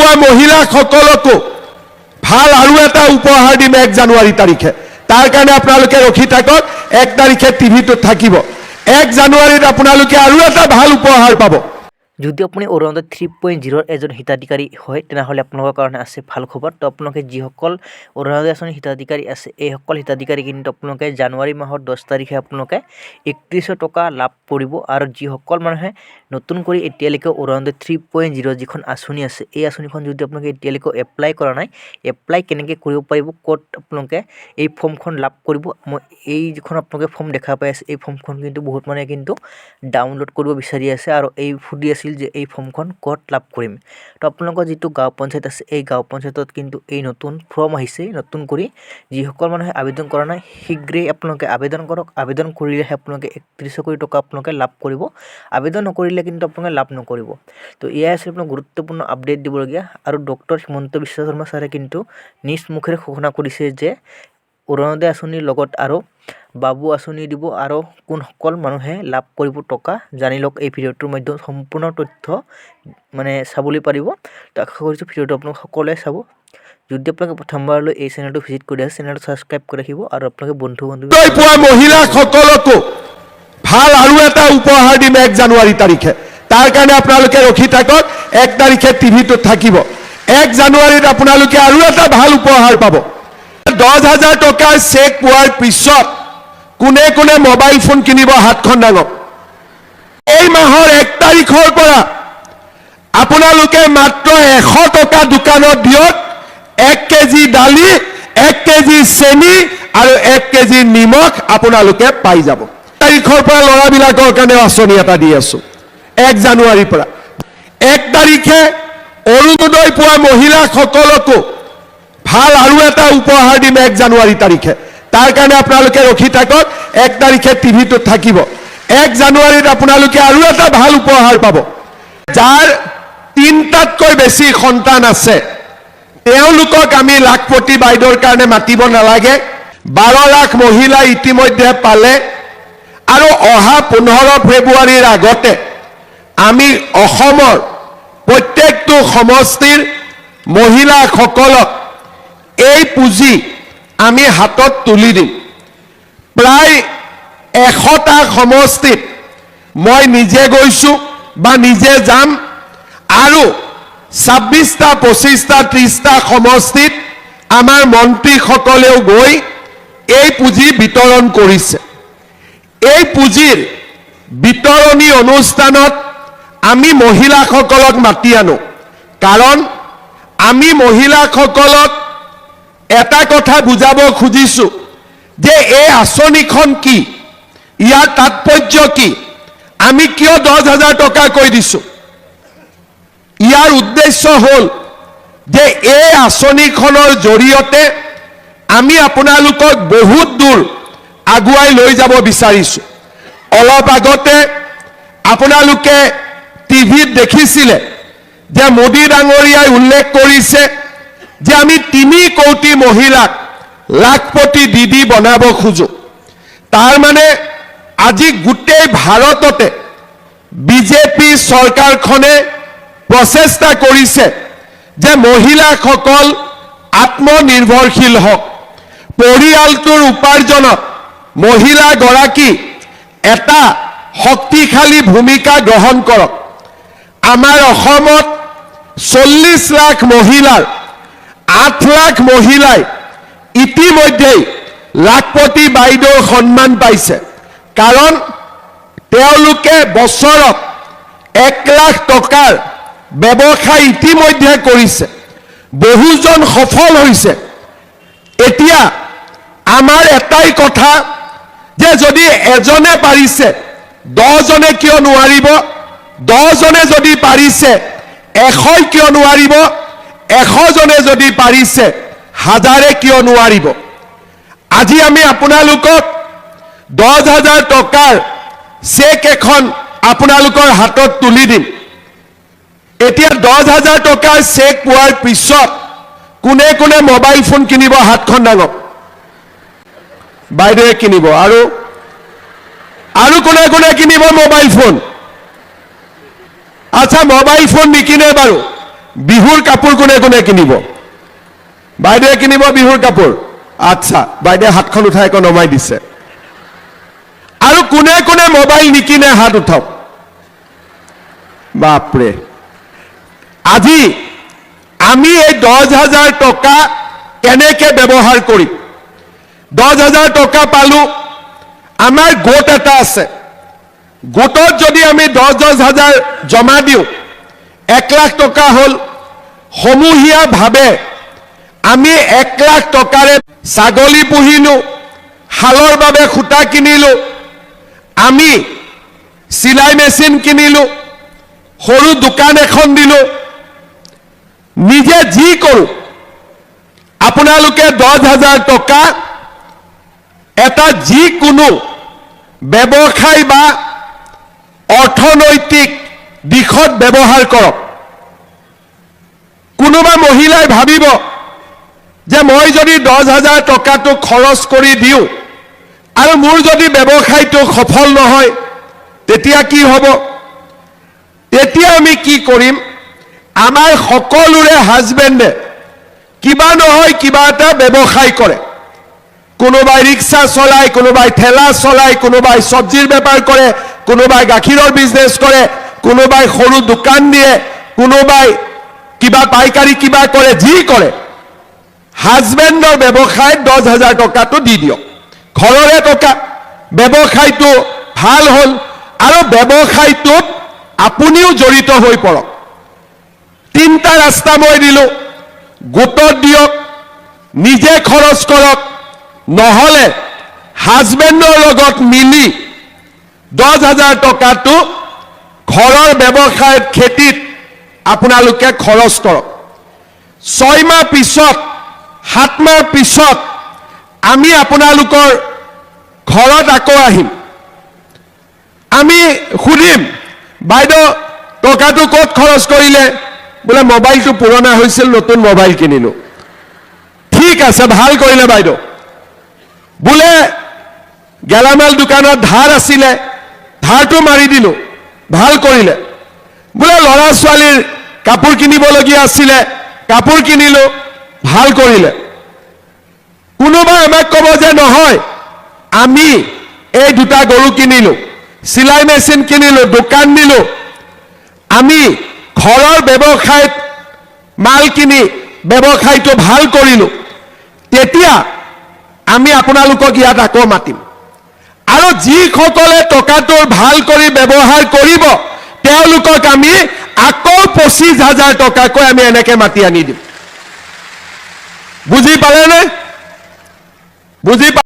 পোৱা মহিলাসকলকো ভাল আৰু এটা উপহাৰ দিম 1 জানুৱাৰী তাৰিখে। তাৰ কাৰণে আপোনালোকে ৰখি থাকক, 1 তাৰিখে টিভিটোত থাকিব। 1 জানুৱাৰীত আপোনালোকে আৰু এটা ভাল উপহাৰ পাব। যদি আপুনি অৰুণোদয় 3.0 এজন হিতাধিকাৰী হয় তেনেহ'লে আপোনালোকৰ কাৰণে আছে ভাল খবৰ। তো আপোনালোকে যিসকল অৰুণোদয় আঁচনিৰ হিতাধিকাৰী আছে এই সকল হিতাধিকাৰী কিন্তু আপোনালোকে জানুৱাৰী মাহৰ 10 তাৰিখে আপোনালোকে 3100 টকা লাভ কৰিব। আৰু যিসকল মানুহে নতুন কৰি এতিয়ালৈকে অৰুণোদয় 3.0 যিখন আঁচনি আছে এই আঁচনিখন যদি আপোনালোকে এতিয়ালৈকে এপ্লাই কৰা নাই, এপ্লাই কেনেকৈ কৰিব পাৰিব, ক'ত আপোনালোকে এই ফৰ্মখন লাভ কৰিব, মই এই যিখন আপোনালোকে ফৰ্ম দেখা পাই আছে এই ফৰ্মখন কিন্তু বহুত মানুহে কিন্তু ডাউনলোড কৰিব বিচাৰি আছে আৰু এই সুধি আছিল যে এই ফৰ্মখন ক'ত লাভ কৰিম। তো আপোনালোকৰ যিটো গাঁও পঞ্চায়ত আছে এই গাঁও পঞ্চায়তত কিন্তু এই নতুন ফৰ্ম আহিছে। নতুন কৰি যিসকল মানুহে আবেদন কৰা নাই শীঘ্ৰেই আপোনালোকে আবেদন কৰক। আবেদন কৰিলেহে আপোনালোকে 3100 কোটি টকা আপোনালোকে লাভ কৰিব, আবেদন নকৰিলে কিন্তু আপোনালোকে লাভ নকৰিব। তো এয়াই আছিল আপোনাৰ গুৰুত্বপূৰ্ণ আপডেট দিবলগীয়া। আৰু ডক্টৰ হিমন্ত বিশ্ব শৰ্মা ছাৰে কিন্তু নিজ মুখেৰে ঘোষণা কৰিছে যে অৰুণোদয় আঁচনিৰ লগত আৰু বাবু আঁচনি দিব আৰু কোনসকল মানুহে লাভ কৰিব টকা জানি লওক। এই ভিডিঅ'টোৰ মাধ্যমত সম্পূৰ্ণ তথ্য মানে চাবলৈ পাৰিব। তো আশা কৰিছোঁ ভিডিঅ'টো আপোনালোক সকলোৱে চাব। যদি আপোনালোকে প্ৰথমবাৰলৈ এই চেনেলটো ভিজিট কৰি আছে চেনেলটো ছাবস্ক্ৰাইব কৰি ৰাখিব আৰু আপোনালোকে বন্ধু পোৱা মহিলাসকলকো ভাল আৰু এটা উপহাৰ দিম 1 জানুৱাৰী তাৰিখে। তাৰ কাৰণে আপোনালোকে ৰখি থাকক, 1 তাৰিখে টিভিটোত থাকিব। 1 জানুৱাৰীত আপোনালোকে আৰু এটা ভাল উপহাৰ পাব। 10,000 টকাৰ চেক পোৱাৰ পিছত কোনে কোনে মোবাইল ফোন কিনিব হাতখন দাঙক। এই মাহৰ 1 তাৰিখৰ পৰা আপোনালোকে মাত্ৰ 100 টকা দোকানত দিয়ক, 1 কেজি দালি, 1 কেজি চেনি আৰু 1 কেজি নিমখ আপোনালোকে পাই যাব। তাৰিখৰ পৰা ল'ৰাবিলাকৰ কাৰণে আঁচনি এটা দি আছো 1 জানুৱাৰীৰ পৰা। 1 তাৰিখে অৰুণোদয় পোৱা মহিলাসকলকো ভাল আৰু এটা উপহাৰ দিম 1 জানুৱাৰী তাৰিখে। তাৰ কাৰণে আপোনালোকে ৰখি থাকক, 1 তাৰিখে টিভিটোত থাকিব। 1 জানুৱাৰীত আপোনালোকে আৰু এটা ভাল উপহাৰ পাব। যাৰ 3টাতকৈ বেছি সন্তান আছে তেওঁলোকক আমি লাখপতি বাইদেউৰ কাৰণে মাতিব নালাগে। 12 লাখ মহিলা ইতিমধ্যে পালে আৰু অহা 15 ফেব্ৰুৱাৰীৰ আগতে আমি অসমৰ প্ৰত্যেকটো সমষ্টিৰ মহিলাসকলক এই পুঁজি আমি হাতত তুলি দিম। প্ৰায় 100টা সমষ্টিত মই নিজে গৈছোঁ বা নিজে যাম আৰু 26টা 25টা 30টা সমষ্টিত আমাৰ মন্ত্ৰীসকলেও গৈ এই পুঁজি বিতৰণ কৰিছে। এই পুঁজিৰ বিতৰণী অনুষ্ঠানত আমি মহিলাসকলক মাতি আনো, কাৰণ আমি মহিলাসকলক এটা কথা বুজাব খুজিছোঁ যে এই আঁচনিখন কি, ইয়াৰ তাৎপৰ্য কি, আমি কিয় 10,000 টকা কৈ দিছোঁ। ইয়াৰ উদ্দেশ্য হ'ল যে এই আঁচনিখনৰ জৰিয়তে আমি আপোনালোকক বহুত দূৰ আগুৱাই লৈ যাব বিচাৰিছোঁ। অলপ আগতে আপোনালোকে টিভিত দেখিছিলে যে মোদী ডাঙৰীয়াই উল্লেখ কৰিছে যে আমি 3 কোটি মহিলাক লাখপতি দিদি বনাব খোজো। তাৰ মানে আজি গোটেই ভাৰততে বিজেপি চৰকাৰখনে প্ৰচেষ্টা কৰিছে যে মহিলাসকল আত্মনিৰ্ভৰশীল হওক, পৰিয়ালটোৰ উপাৰ্জনত মহিলাগৰাকী এটা শক্তিশালী ভূমিকা গ্ৰহণ কৰক। আমাৰ অসমত 40 লাখ মহিলাৰ 8 লাখ মহিলাই ইতিমধ্যেই লাখপতি বাইদেউৰ সন্মান পাইছে, কাৰণ তেওঁলোকে বছৰত 1 লাখ টকাৰ ব্যৱসায় ইতিমধ্যে কৰিছে, বহুজন সফল হৈছে। এতিয়া আমাৰ এটাই কথা যে যদি এজনে পাৰিছে 10জনে কিয় নোৱাৰিব, 10জনে যদি পাৰিছে 100 কিয় নোৱাৰিব, 100জনে যদি পাৰিছে 1000 কিয় নোৱাৰিব। আজি আমি আপোনালোকক 10,000 টকাৰ চেক এখন আপোনালোকৰ হাতত তুলি দিম। এতিয়া 10,000 টকাৰ চেক পোৱাৰ পিছত কোনে কোনে মোবাইল ফোন কিনিব হাতখন দাঙক। বাইদেৱে কিনিব আৰু কোনে কোনে কিনিব মোবাইল ফোন। আচ্ছা, মোবাইল ফোন নিকিনে বাৰু, বিহুৰ কাপোৰ কোনে কোনে কিনিব? বাইদেৱে কিনিব বিহুৰ কাপোৰ? আচ্ছা, বাইদেৱে হাতখন উঠাই আকৌ নমাই দিছে। আৰু কোনে কোনে মোবাইল নিকিনে হাত উঠাওক। বাপৰে, আজি আমি এই 10,000 টকা কেনেকে ব্যৱহাৰ কৰিম? 10,000 টকা পালো, আমাৰ গোট এটা আছে, গোটত যদি আমি 10,000 জমা দিওঁ 1 লাখ টকা হ'ল। সমূহীয়াভাৱে আমি 1 লাখ টকাৰে ছাগলী পুহিলো, হালৰ বাবে খুঁটা কিনিলো, আমি চিলাই মেচিন কিনিলো, সৰু দোকান এখন দিলো, নিজে যি কৰোঁ। আপোনালোকে 10,000 টকা এটা যিকোনো ব্যৱসায় বা অৰ্থনৈতিক দিশত ব্যৱহাৰ কৰক। কোনোবা মহিলাই ভাবিব যে মই যদি 10,000 টকাটো খৰচ কৰি দিওঁ আৰু মোৰ যদি ব্যৱসায়টো সফল নহয় তেতিয়া কি হ'ব? তেতিয়া আমি কি কৰিম? আমাৰ সকলোৰে হাজবেণ্ডে কিবা নহয় কিবা এটা ব্যৱসায় কৰে। কোনোবাই ৰিক্সা চলায়, কোনোবাই ঠেলা চলায়, কোনোবাই চব্জিৰ বেপাৰ কৰে, কোনোবাই গাখীৰৰ বিজনেছ কৰে, কোনোবাই সৰু দোকান দিয়ে, কোনোবাই কিবা পাইকাৰী কিবা কৰে, যি কৰে। হাজবেণ্ডৰ ব্যৱসায়ত 10,000 টকাটো দি দিয়ক, ঘৰৰে টকা, ব্যৱসায়টো ভাল হ'ল আৰু ব্যৱসায়টোত আপুনিও জড়িত হৈ পৰক। 3টা ৰাস্তা মই দিলোঁ, গোটত দিয়ক, নিজে খৰচ কৰক, নহ'লে হাজবেণ্ডৰ লগত মিলি 10,000 টকাটো ঘৰৰ ব্যৱসায়ত খেতিত আপোনালোকে খৰচ কৰক। 6 মাহ পিছত, 7 মাহ পিছত আমি আপোনালোকৰ ঘৰত আকৌ আহিম। আমি সুধিম, বাইদেউ টকাটো ক'ত খৰচ কৰিলে? বোলে মোবাইলটো পুৰণা হৈছিল, নতুন মোবাইল কিনিলোঁ। ঠিক আছে, ভাল কৰিলে বাইদেউ। বোলে গেলামাল দোকানত ধাৰ আছিলে, ধাৰটো মাৰি দিলোঁ, ভাল কৰিলে। বোলে ল'ৰা ছোৱালীৰ কাপোৰ কিনিবলগীয়া আছিলে, কাপোৰ কিনিলোঁ, ভাল কৰিলে। কোনোবাই আমাক ক'ব যে নহয়, আমি এই 2টা গৰু কিনিলোঁ, চিলাই মেচিন কিনিলোঁ, দোকান দিলোঁ, আমি ঘৰৰ ব্যৱসায়ত মাল কিনি ব্যৱসায়টো ভাল কৰিলোঁ, তেতিয়া আমি আপোনালোকক ইয়াত আকৌ মাতিম। আৰু যিসকলে টকাটো ভাল কৰি ব্যৱহাৰ কৰিব তেওঁলোকক আমি আকৌ 25,000 টকাকৈ আমি এনেকে মাতি আনি দিম। বুজি পালেনে? বুজি